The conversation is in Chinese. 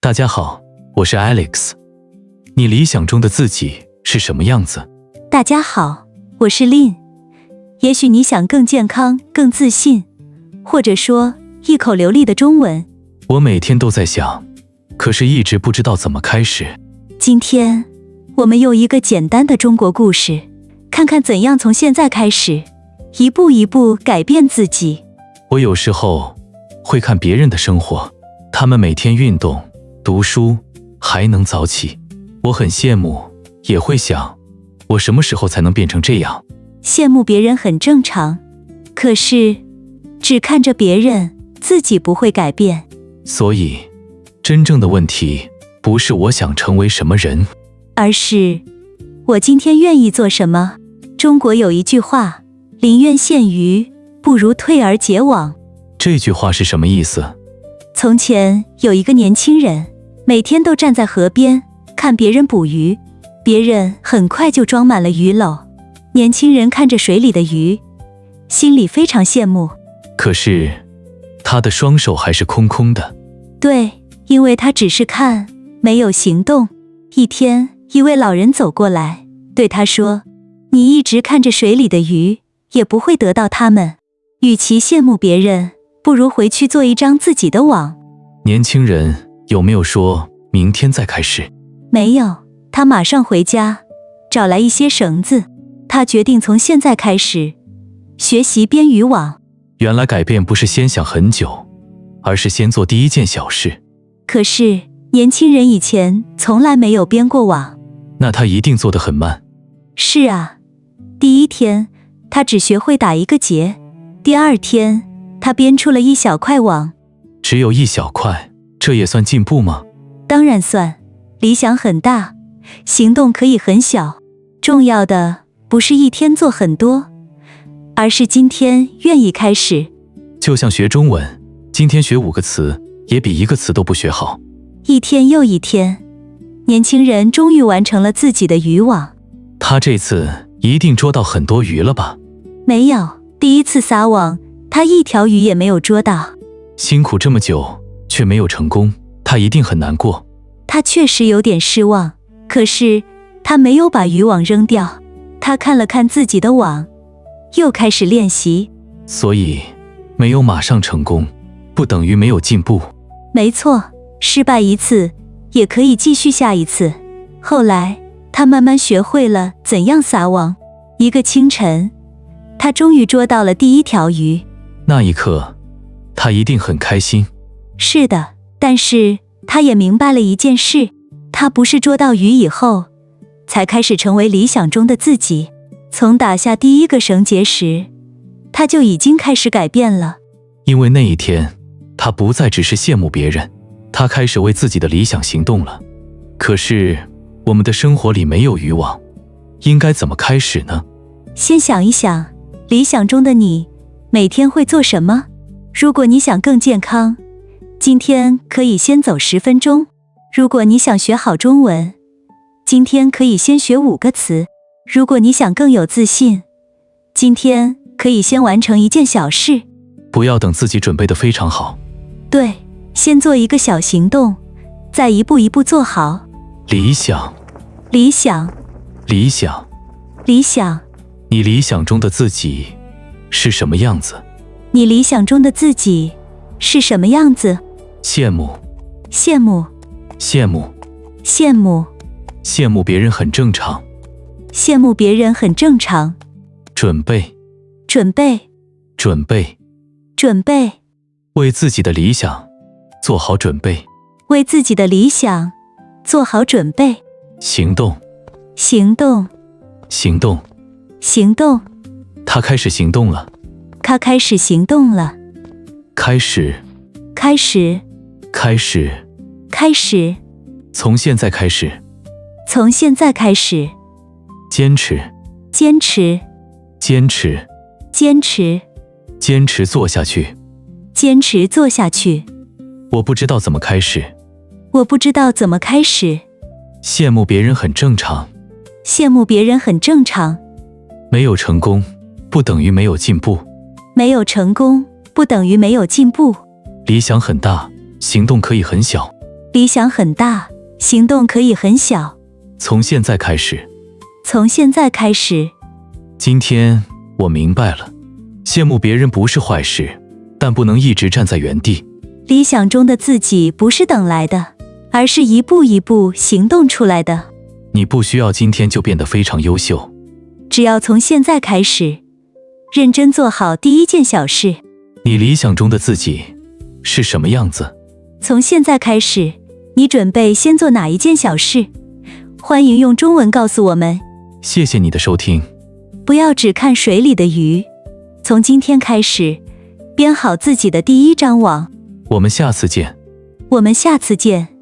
大家好，我是 Alex。你理想中的自己是什么样子？大家好，我是 Lin。也许你想更健康、更自信，或者说一口流利的中文。我每天都在想，可是一直不知道怎么开始。今天我们用一个简单的中国故事，看看怎样从现在开始，一步一步改变自己。我有时候会看别人的生活，他们每天运动、读书，还能早起，我很羡慕，也会想，我什么时候才能变成这样？羡慕别人很正常，可是只看着别人，自己不会改变。所以，真正的问题不是我想成为什么人，而是我今天愿意做什么。中国有一句话，宁愿陷鱼，不如退而结网。这句话是什么意思？从前有一个年轻人，每天都站在河边看别人捕鱼，别人很快就装满了鱼篓。年轻人看着水里的鱼，心里非常羡慕。可是他的双手还是空空的。对，因为他只是看，没有行动。一天，一位老人走过来，对他说：你一直看着水里的鱼，也不会得到它们。与其羡慕别人，不如回去做一张自己的网。年轻人有没有说明天再开始？没有，他马上回家，找来一些绳子。他决定从现在开始学习编渔网。原来改变不是先想很久，而是先做第一件小事。可是年轻人以前从来没有编过网。那他一定做得很慢。是啊，第一天他只学会打一个结，第二天他编出了一小块网。只有一小块，这也算进步吗？当然算，理想很大，行动可以很小。重要的不是一天做很多，而是今天愿意开始。就像学中文，今天学5个词，也比1个词都不学好。一天又一天，年轻人终于完成了自己的渔网。他这次一定捉到很多鱼了吧？没有，第一次撒网，他一条鱼也没有捉到。辛苦这么久，却没有成功，他一定很难过。他确实有点失望，可是他没有把渔网扔掉。他看了看自己的网，又开始练习。所以，没有马上成功，不等于没有进步。没错，失败一次，也可以继续下一次。后来，他慢慢学会了怎样撒网。一个清晨，他终于捉到了第一条鱼。那一刻，他一定很开心。是的，但是他也明白了一件事，他不是捉到鱼以后才开始成为理想中的自己。从打下第一个绳结时，他就已经开始改变了。因为那一天，他不再只是羡慕别人，他开始为自己的理想行动了。可是，我们的生活里没有渔网，应该怎么开始呢？先想一想，理想中的你每天会做什么？如果你想更健康，今天可以先走10分钟。如果你想学好中文，今天可以先学5个词。如果你想更有自信，今天可以先完成一件小事。不要等自己准备得非常好。对，先做一个小行动，再一步一步做好。理想，理想，理想，理想。你理想中的自己是什么样子？你理想中的自己是什么样子？羡慕，羡慕，羡慕，羡慕，羡慕别人很正常。羡慕别人很正常。准备，准备，准备，准备。为自己的理想做好准备。为自己的理想做好准备。行动，行动，行动，行动。他开始行动了。他开始行动了。开始，开始，开始，开始。从现在开始。从现在开始。坚持，坚持，坚持，坚持，坚持做下去。坚持做下去。我不知道怎么开始。我不知道怎么开始。羡慕别人很正常。羡慕别人很正常。没有成功，不等于没有进步。没有成功，不等于没有进步。理想很大，行动可以很小。理想很大，行动可以很小。从现在开始，从现在开始，今天我明白了，羡慕别人不是坏事，但不能一直站在原地。理想中的自己不是等来的，而是一步一步行动出来的。你不需要今天就变得非常优秀，只要从现在开始，认真做好第一件小事。你理想中的自己是什么样子？从现在开始，你准备先做哪一件小事？欢迎用中文告诉我们。谢谢你的收听。不要只看水里的鱼，从今天开始，编好自己的第一张网。我们下次见。我们下次见。